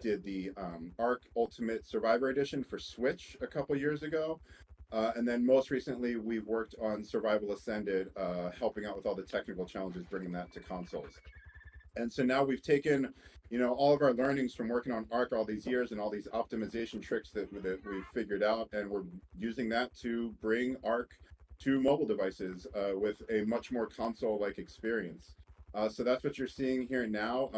did the Ark Ultimate Survivor Edition for Switch a couple years ago. And then most recently, we've worked on Survival Ascended, helping out with all the technical challenges, bringing that to consoles. And so now we've taken, all of our learnings from working on Ark all these years and all these optimization tricks that we've figured out, and we're using that to bring Ark to mobile devices with a much more console-like experience. So that's what you're seeing here now.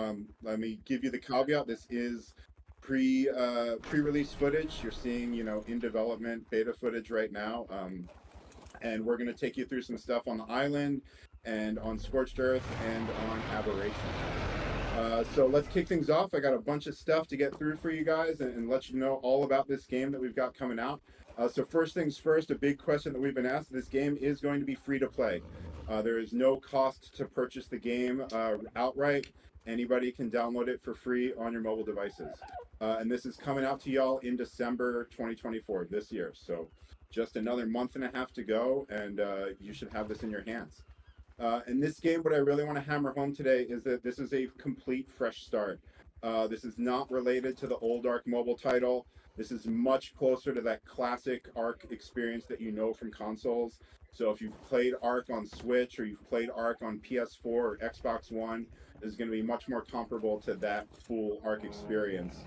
Let me give you the caveat. This is pre-release footage. You're seeing, in development beta footage right now. And we're going to take you through some stuff on the island and on Scorched Earth and on Aberration. So let's kick things off. I got a bunch of stuff to get through for you guys and let you know all about this game that we've got coming out. So first things first, a big question that we've been asked, this game is going to be free to play. There is no cost to purchase the game outright. Anybody can download it for free on your mobile devices. And this is coming out to y'all in December 2024, this year. So just another month and a half to go, and you should have this in your hands. In this game, what I really want to hammer home today is that this is a complete fresh start. This is not related to the old Ark Mobile title. This is much closer to that classic Ark experience that you know from consoles. So if you've played Ark on Switch or you've played Ark on PS4 or Xbox One, this is going to be much more comparable to that full Ark experience.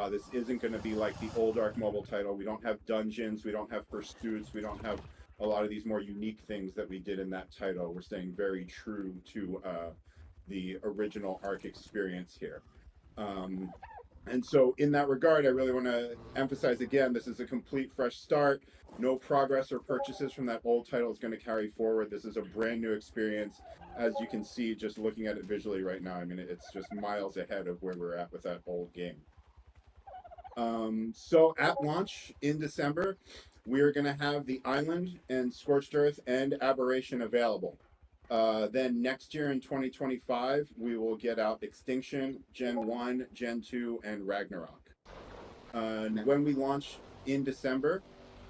This isn't going to be like the old Ark Mobile title. We don't have dungeons, we don't have pursuits, we don't have a lot of these more unique things that we did in that title. We're staying very true to the original Ark experience here. And so in that regard, I really want to emphasize again, this is a complete fresh start. No progress or purchases from that old title is going to carry forward. This is a brand new experience. As you can see, just looking at it visually right now, I mean, it's just miles ahead of where we're at with that old game. So at launch in December, we are going to have the Island and Scorched Earth and Aberration available. Then next year in 2025, we will get out Extinction, Gen 1, Gen 2, and Ragnarok. And when we launch in December,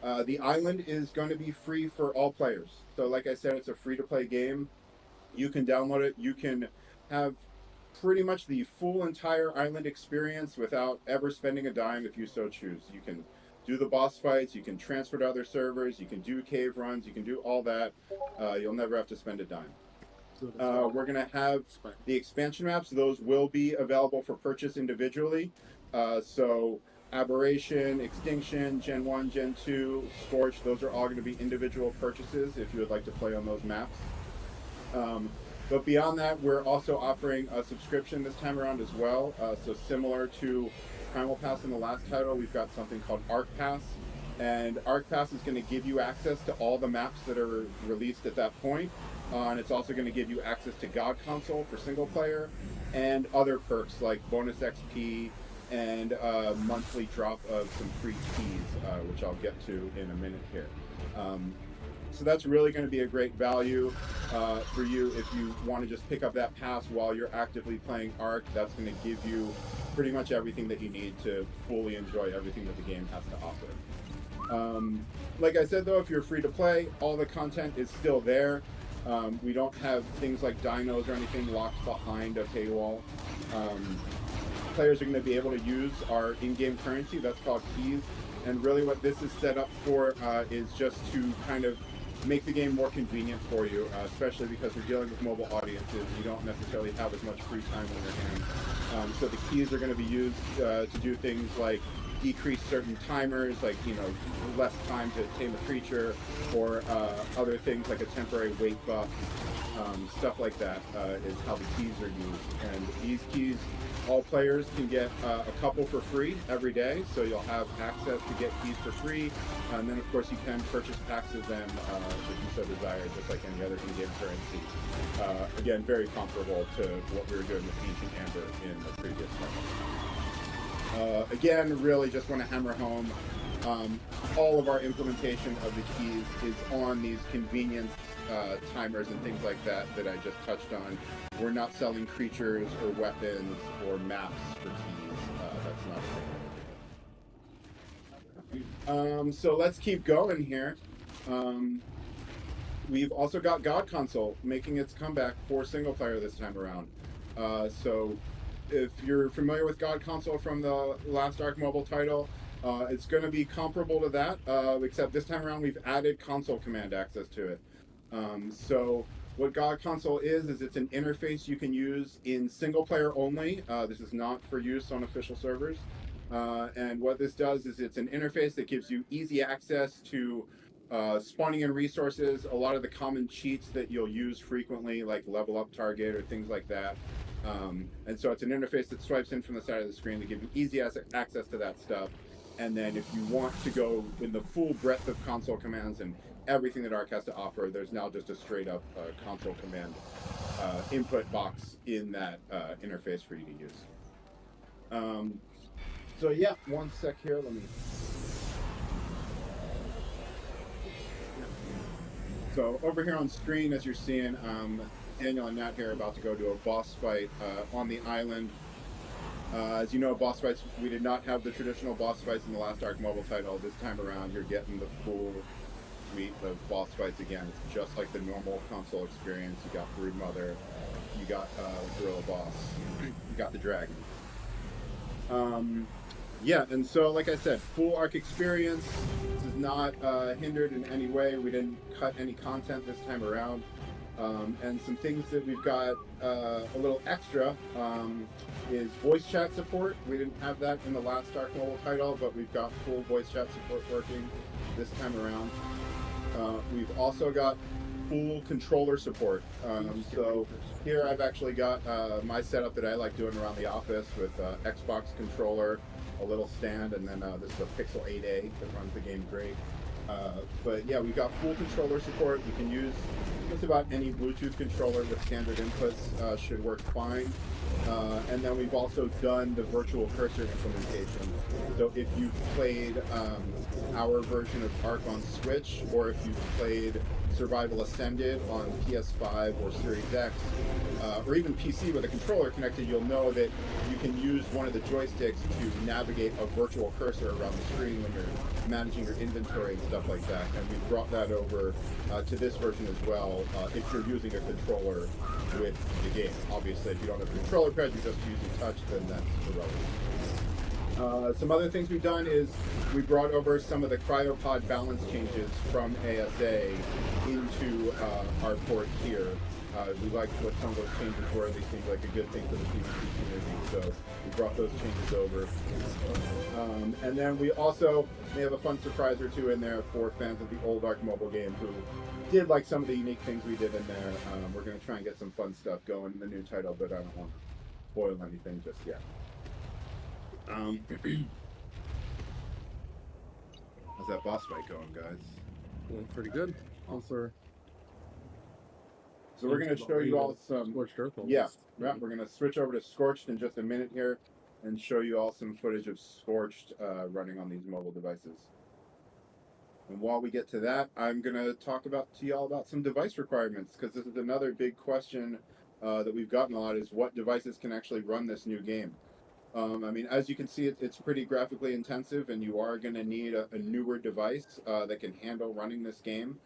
the Island is going to be free for all players. So like I said, it's a free-to-play game. You can download it. You can have pretty much the full entire island experience without ever spending a dime if you so choose. You can do the boss fights, you can transfer to other servers, you can do cave runs, you can do all that. You'll never have to spend a dime. We're going to have the expansion maps. Those will be available for purchase individually. So Aberration, Extinction, Gen 1, Gen 2, Scorch, those are all going to be individual purchases if you would like to play on those maps. But beyond that, we're also offering a subscription this time around as well. So similar to Primal Pass in the last title, we've got something called Ark Pass. And Ark Pass is going to give you access to all the maps that are released at that point. And it's also going to give you access to God Console for single player and other perks like bonus XP and monthly drop of some free keys, which I'll get to in a minute here. So that's really going to be a great value for you if you want to just pick up that pass while you're actively playing Ark. That's going to give you pretty much everything that you need to fully enjoy everything that the game has to offer. Like I said, though, if you're free to play, all the content is still there. We don't have things like dinos or anything locked behind a paywall. Players are going to be able to use our in-game currency. That's called keys. And really what this is set up for is just to kind of make the game more convenient for you, especially because we're dealing with mobile audiences. You don't necessarily have as much free time on your hands. So the keys are going to be used to do things like decrease certain timers, like, less time to tame a creature, or other things like a temporary weight buff. Stuff like that is how the keys are used. And these keys, all players can get a couple for free every day, so you'll have access to get keys for free. And then, of course, you can purchase packs of them if you so desire, just like any other in-game currency. Again, very comparable to what we were doing with Ancient Amber in the previous one. Again, really just want to hammer home, all of our implementation of the keys is on these convenience timers and things like that I just touched on. We're not selling creatures or weapons or maps for keys. That's not a thing. So let's keep going here. We've also got God Console making its comeback for single player this time around. So if you're familiar with God Console from the last Ark Mobile title, it's going to be comparable to that, except this time around we've added console command access to it. So what God Console is it's an interface you can use in single player only. This is not for use on official servers. And what this does is it's an interface that gives you easy access to spawning in resources, a lot of the common cheats that you'll use frequently, like level up target or things like that. And so it's an interface that swipes in from the side of the screen to give you easy access to that stuff. And then if you want to go in the full breadth of console commands and everything that Ark has to offer, there's now just a straight up console command input box in that interface for you to use. So yeah, one sec here. Let me. So over here on screen, as you're seeing, Daniel and Nat here are about to go to a boss fight on the island. As you know, boss fights, we did not have the traditional boss fights in the last Ark Mobile title. This time around, you're getting the full suite of boss fights again. It's just like the normal console experience. You got Broodmother, you got Gorilla Boss, you got the Dragon. Yeah, and so like I said, full Ark experience. This is not hindered in any way. We didn't cut any content this time around. And some things that we've got a little extra is voice chat support. We didn't have that in the last Ark Mobile title, but we've got full voice chat support working this time around. We've also got full controller support. So here I've actually got my setup that I like doing around the office with Xbox controller, a little stand, and then this is a Pixel 8a that runs the game great. But yeah, we've got full controller support. You can use just about any Bluetooth controller with standard inputs, should work fine. And then we've also done the virtual cursor implementation. So if you've played our version of Ark on Switch, or if you've played Survival Ascended on PS5 or Series X, or even PC with a controller connected, you'll know that you can use one of the joysticks to navigate a virtual cursor around the screen when you're managing your inventory and stuff like that. And we've brought that over to this version as well, if you're using a controller with the game. Obviously, if you don't have a controller pad, you're just using touch, then that's irrelevant. Some other things we've done is we brought over some of the cryopod balance changes from ASA into our port here. We liked what some of those changes were. They seemed like a good thing for the PvP community, so we brought those changes over. And then we also may have a fun surprise or two in there for fans of the old Ark Mobile game who did like some of the unique things we did in there. We're going to try and get some fun stuff going in the new title, but I don't want to spoil anything just yet. How's that boss fight going, guys? Going pretty good. Also, so we're going to show you all some. Scorched Earth. Yeah, we're going to switch over to Scorched in just a minute here and show you all some footage of Scorched running on these mobile devices. And while we get to that, I'm going to talk to y'all about some device requirements, because this is another big question that we've gotten a lot, is what devices can actually run this new game. I mean, as you can see, it's pretty graphically intensive, and you are going to need a newer device that can handle running this game.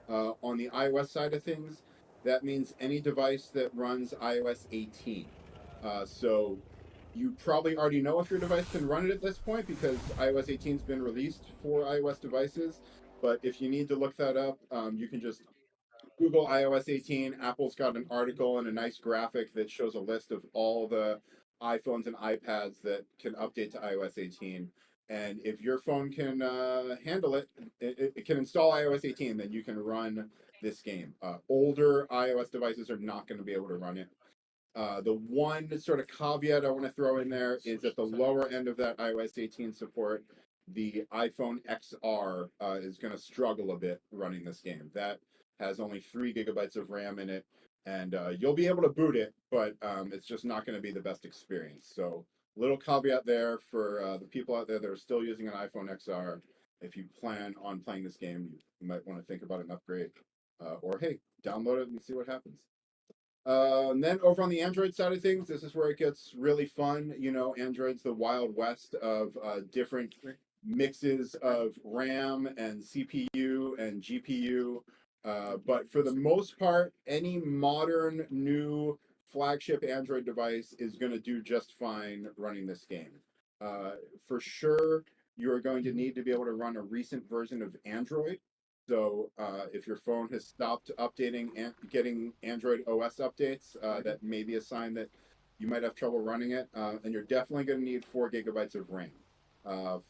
On the iOS side of things, that means any device that runs iOS 18. So you probably already know if your device can run it at this point, because iOS 18 has been released for iOS devices. But if you need to look that up, you can just Google iOS 18. Apple's got an article and a nice graphic that shows a list of all the iPhones and iPads that can update to iOS 18. And if your phone can handle it, it can install iOS 18, then you can run this game. Older iOS devices are not going to be able to run it. The one sort of caveat I want to throw in there is at the lower end of that iOS 18 support, the iPhone XR is going to struggle a bit running this game. That has only 3 gigabytes of RAM in it, and you'll be able to boot it, but it's just not going to be the best experience. So, little caveat there for the people out there that are still using an iPhone XR. If you plan on playing this game, you might want to think about an upgrade, or hey, download it and see what happens. And then over on the Android side of things, this is where it gets really fun. You know, Android's the wild west of different mixes of RAM and CPU and GPU. But for the most part, any modern new flagship Android device is going to do just fine running this game. For sure, you are going to need to be able to run a recent version of Android. So if your phone has stopped updating and getting Android OS updates, that may be a sign that you might have trouble running it. And you're definitely going to need 4 gigabytes of RAM.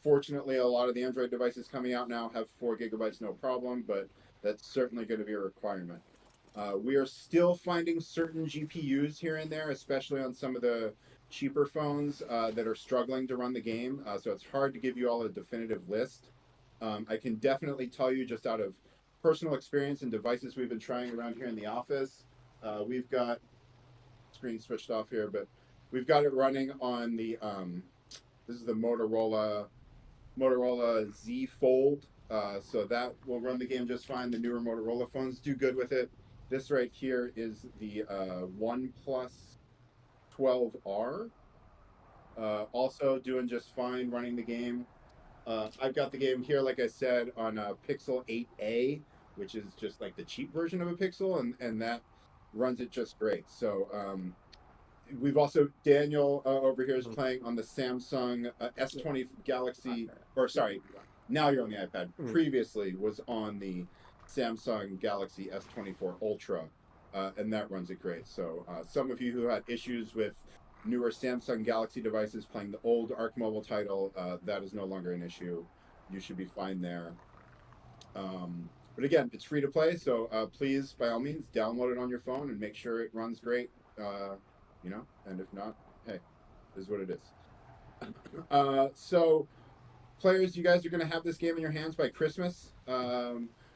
Fortunately, a lot of the Android devices coming out now have 4 gigabytes, no problem, but that's certainly going to be a requirement. We are still finding certain GPUs here and there, especially on some of the cheaper phones that are struggling to run the game. So it's hard to give you all a definitive list. I can definitely tell you just out of personal experience and devices we've been trying around here in the office. We've got screen switched off here, but we've got it running on the this is the Motorola Z Fold. So that will run the game just fine. The newer Motorola phones do good with it. This right here is the OnePlus 12R. Also doing just fine running the game. I've got the game here, like I said, on a Pixel 8a, which is just like the cheap version of a Pixel, and that runs it just great. So we've also, Daniel over here is playing on the Samsung S20 Galaxy, or sorry, now you're on the iPad. Previously was on the Samsung Galaxy S24 Ultra, and that runs it great. So some of you who had issues with newer Samsung Galaxy devices playing the old Ark Mobile title, that is no longer an issue. You should be fine there. But again, it's free to play, so please, by all means, download it on your phone and make sure it runs great. You know, and if not, hey, this is what it is. So, players, you guys are going to have this game in your hands by Christmas.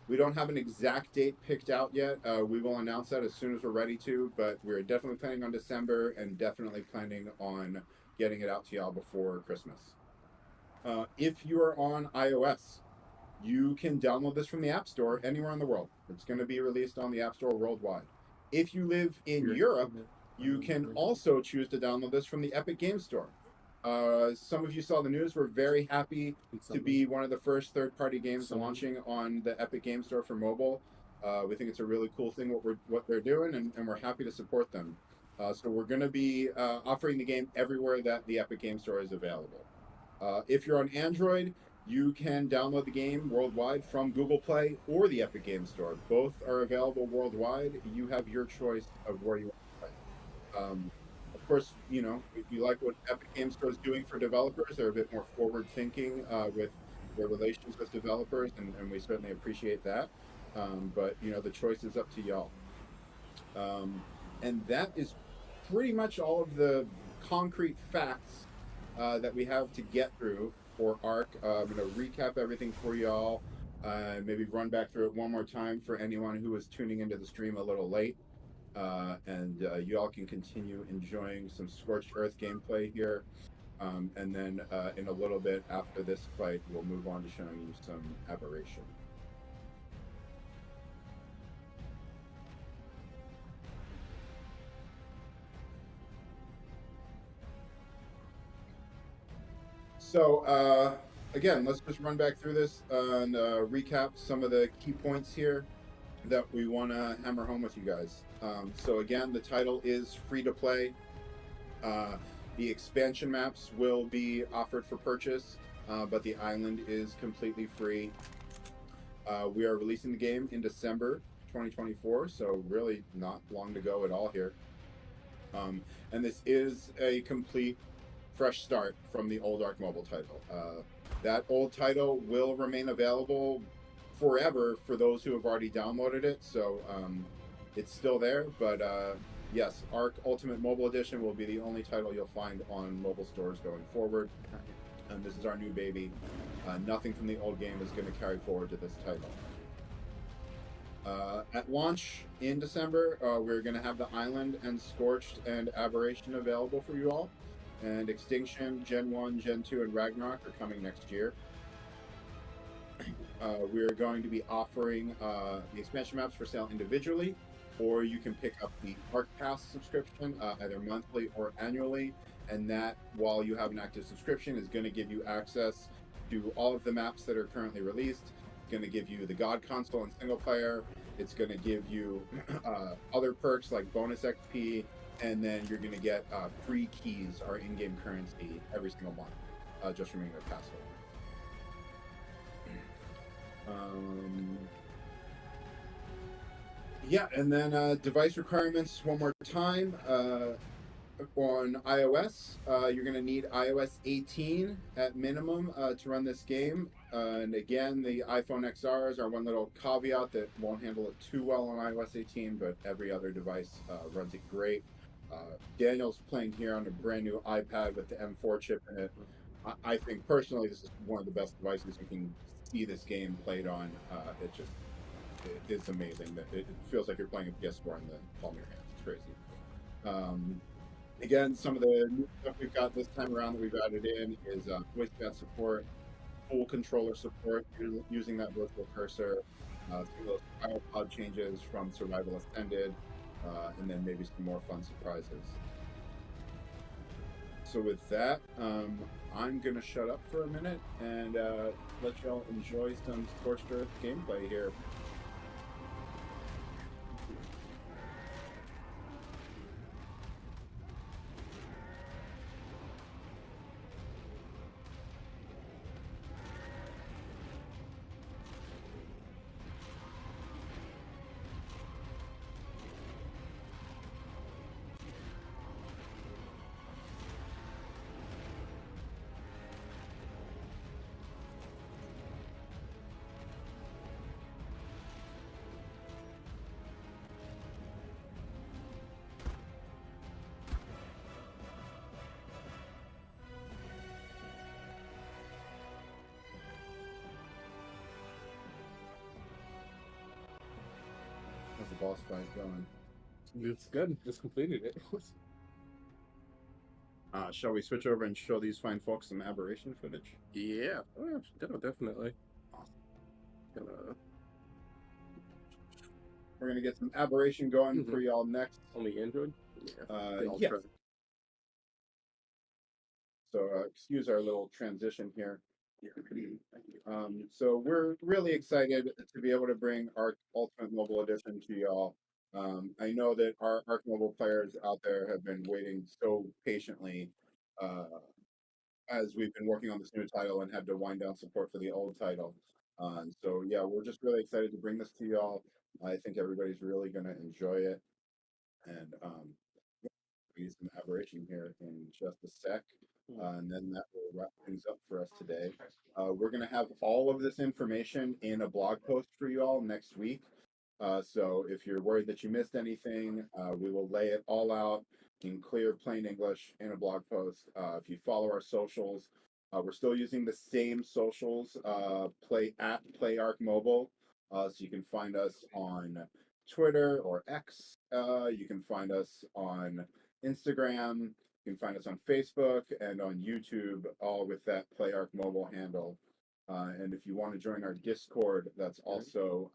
We don't have an exact date picked out yet. We will announce that as soon as we're ready to, but we're definitely planning on December and definitely planning on getting it out to y'all before Christmas. If you are on iOS, you can download this from the App Store anywhere in the world. It's going to be released on the App Store worldwide. If you live in Europe, you can also choose to download this from the Epic Game Store. Some of you saw the news. We're very happy to be one of the first third-party games launching on the Epic Game Store for mobile. We think it's a really cool thing what they're doing, and we're happy to support them. So we're going to be offering the game everywhere that the Epic Game Store is available. If you're on Android, you can download the game worldwide from Google Play or the Epic Game Store. Both are available worldwide. You have your choice of where you want to play. Of course, you know, if you like what Epic Game Store is doing for developers, they're a bit more forward-thinking with their relations with developers, and we certainly appreciate that. But, you know, the choice is up to y'all. And that is pretty much all of the concrete facts that we have to get through for Ark. I'm going to recap everything for y'all, maybe run back through it one more time for anyone who was tuning into the stream a little late. And you all can continue enjoying some Scorched Earth gameplay here. And then in a little bit after this fight, we'll move on to showing you some Aberration. So again, let's just run back through this and recap some of the key points here that we want to hammer home with you guys. So again, the title is free to play. The expansion maps will be offered for purchase, but the island is completely free. We are releasing the game in December 2024, so really not long to go at all here. And this is a complete fresh start from the old Ark Mobile title. That old title will remain available forever for those who have already downloaded it, so it's still there, but yes, Ark Ultimate Mobile Edition will be the only title you'll find on mobile stores going forward, and this is our new baby. Nothing from the old game is going to carry forward to this title. At launch in December, we're going to have the Island and Scorched and Aberration available for you all, and Extinction, Gen 1, Gen 2, and Ragnarok are coming next year. We're going to be offering the expansion maps for sale individually, or you can pick up the Ark Pass subscription either monthly or annually, and that, while you have an active subscription, is going to give you access to all of the maps that are currently released. It's going to give you the God Console and single player. It's going to give you other perks like bonus XP, and then you're going to get free keys, our in-game currency, every single month, just from your password. Yeah, and then device requirements one more time. On iOS, you're going to need iOS 18 at minimum to run this game. And again, the iPhone XRs are one little caveat that won't handle it too well on iOS 18, but every other device runs it great. Daniel's playing here on a brand new iPad with the M4 chip in it. I think personally this is one of the best devices you can see this game played on. It's amazing that it feels like you're playing a PS4 in the palm of your hands. It's crazy. Again, some of the new stuff we've got this time around that we've added in is voice chat support, full controller support using that virtual cursor, some of those file pod changes from Survival Ascended, and then maybe some more fun surprises. So with that, I'm going to shut up for a minute and let y'all enjoy some Scorched Earth gameplay here. How's the boss fight going? It's good. Just completed it. Shall we switch over and show these fine folks some aberration footage? Yeah. Oh, yeah, definitely. We're gonna get some aberration going for y'all next. Only Android? Yeah. So excuse our little transition here. So we're really excited to be able to bring our Ultimate Mobile Edition to y'all. I know that our Ark Mobile players out there have been waiting so patiently as we've been working on this new title and had to wind down support for the old title. So yeah, we're just really excited to bring this to y'all. I think everybody's really going to enjoy it. And use some aberration here in just a sec. And then that will wrap things up for us today. We're going to have all of this information in a blog post for you all next week. So if you're worried that you missed anything, we will lay it all out in clear, plain English in a blog post. If you follow our socials, we're still using the same socials, play Ark Mobile. So you can find us on Twitter or X. You can find us on Instagram. You can find us on Facebook and on YouTube, all with that Play Ark Mobile handle. And if you want to join our Discord, that's also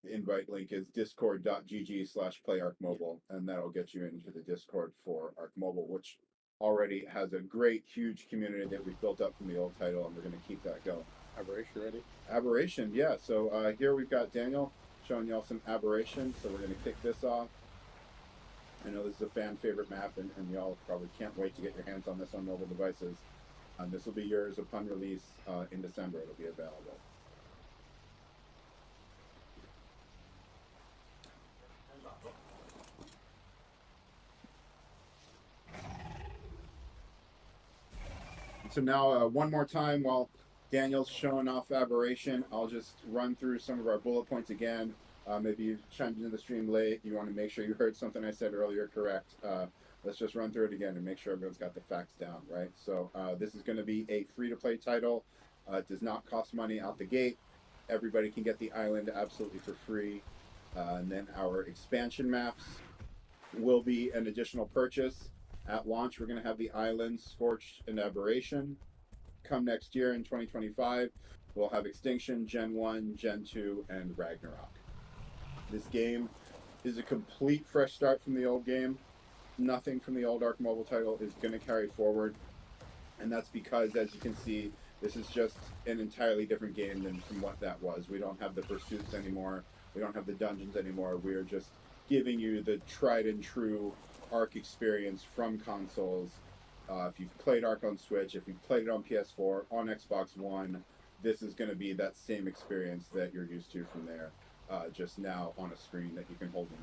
the invite link is discord.gg/playarkmobile, and that'll get you into the Discord for Ark Mobile, which already has a great, huge community that we've built up from the old title, and we're going to keep that going. Aberration ready? Aberration, yeah. So here we've got Daniel showing y'all some aberration. So we're going to kick this off. I know this is a fan favorite map, and y'all probably can't wait to get your hands on this on mobile devices. This will be yours upon release in December. It'll be available. So now one more time while Daniel's showing off aberration, I'll just run through some of our bullet points again. Maybe you chimed into the stream late. You want to make sure you heard something I said earlier correct. Let's just run through it again and make sure everyone's got the facts down, right? So this is going to be a free-to-play title. It does not cost money out the gate. Everybody can get the island absolutely for free. And then our expansion maps will be an additional purchase. At launch, we're going to have the islands Scorched and Aberration. Come next year in 2025, we'll have Extinction, Gen 1, Gen 2, and Ragnarok. This game is a complete fresh start from the old game. Nothing from the old Ark Mobile title is going to carry forward. And that's because, as you can see, this is just an entirely different game than from what that was. We don't have the pursuits anymore. We don't have the dungeons anymore. We are just giving you the tried and true Ark experience from consoles. If you've played Ark on Switch, if you've played it on PS4, on Xbox One, this is going to be that same experience that you're used to from there, just now on a screen that you can hold in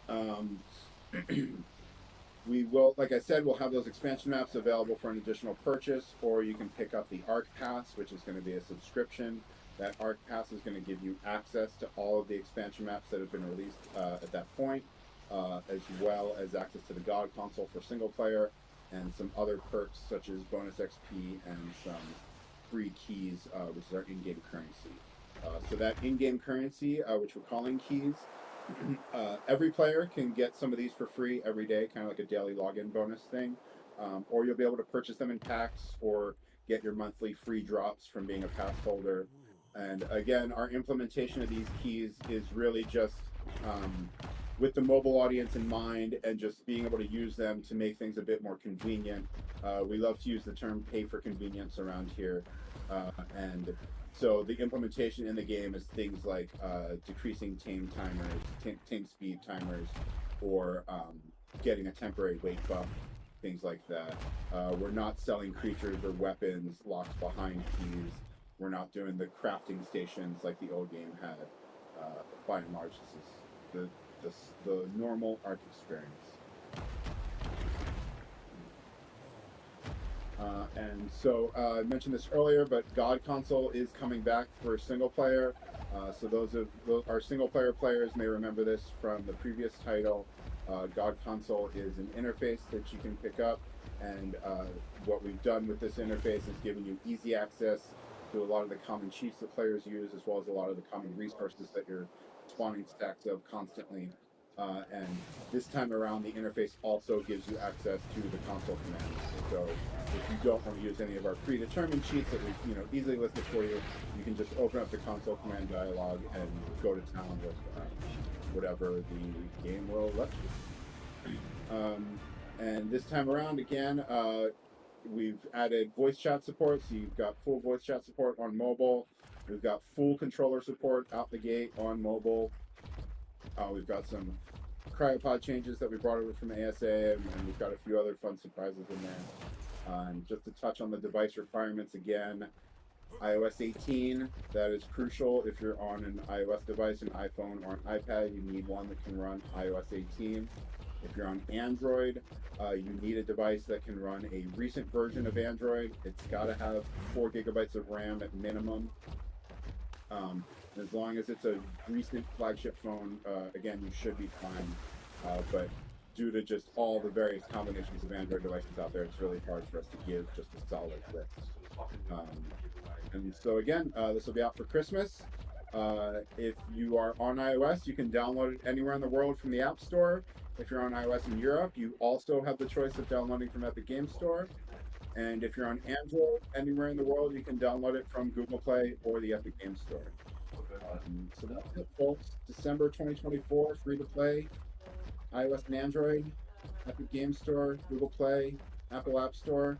your hands. We will, like I said, we'll have those expansion maps available for an additional purchase, or you can pick up the Ark Pass, which is going to be a subscription. That Ark Pass is going to give you access to all of the expansion maps that have been released at that point, as well as access to the God console for single player, and some other perks such as bonus XP and some free keys, which is our in-game currency. So that in-game currency, which we're calling keys, every player can get some of these for free every day, kind of like a daily login bonus thing, or you'll be able to purchase them in packs or get your monthly free drops from being a pass holder. And again, our implementation of these keys is really just with the mobile audience in mind and just being able to use them to make things a bit more convenient. We love to use the term pay for convenience around here. And so the implementation in the game is things like decreasing tame timers, tame speed timers, or getting a temporary weight buff, things like that. We're not selling creatures or weapons locked behind keys. We're not doing the crafting stations like the old game had. By and large, this is the normal Ark experience. And so I mentioned this earlier, but God console is coming back for single player. So those of our single player players may remember this from the previous title. God console is an interface that you can pick up, and what we've done with this interface is giving you easy access to a lot of the common cheats that players use, as well as a lot of the common resources that you're spawning stacks of constantly. And this time around, the interface also gives you access to the console commands. So if you don't want to use any of our predetermined cheats that we easily listed for you, you can just open up the console command dialog and go to town with whatever the game will let you. And this time around, again, we've added voice chat support, so you've got full voice chat support on mobile. We've got full controller support out the gate on mobile. We've got some cryopod changes that we brought over from ASA, and we've got a few other fun surprises in there. And just to touch on the device requirements again, iOS 18, that is crucial. If you're on an iOS device, an iPhone or an iPad, you need one that can run iOS 18. If you're on Android, you need a device that can run a recent version of Android. It's got to have 4 gigabytes of RAM at minimum. As long as it's a recent flagship phone, again, you should be fine. But due to just all the various combinations of Android devices out there, it's really hard for us to give just a solid list. And so again, this will be out for Christmas. If you are on iOS, you can download it anywhere in the world from the App Store. If you're on iOS in Europe, you also have the choice of downloading from Epic Game Store. And if you're on Android, anywhere in the world, you can download it from Google Play or the Epic Game Store. So that's it, folks. December 2024, free to play, iOS and Android, Epic Game Store, Google Play, Apple App Store,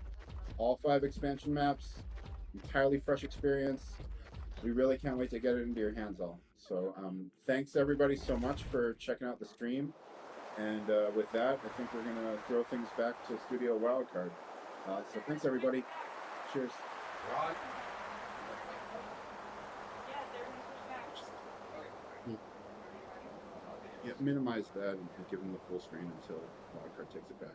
all 5 expansion maps, entirely fresh experience. We really can't wait to get it into your hands all. So thanks everybody so much for checking out the stream. And with that, I think we're going to throw things back to Studio Wildcard. So thanks everybody. Cheers. Yeah, minimize that and give them the full screen until Wildcard takes it back.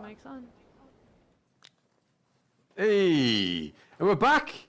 Mic's on. Hey, and we're back.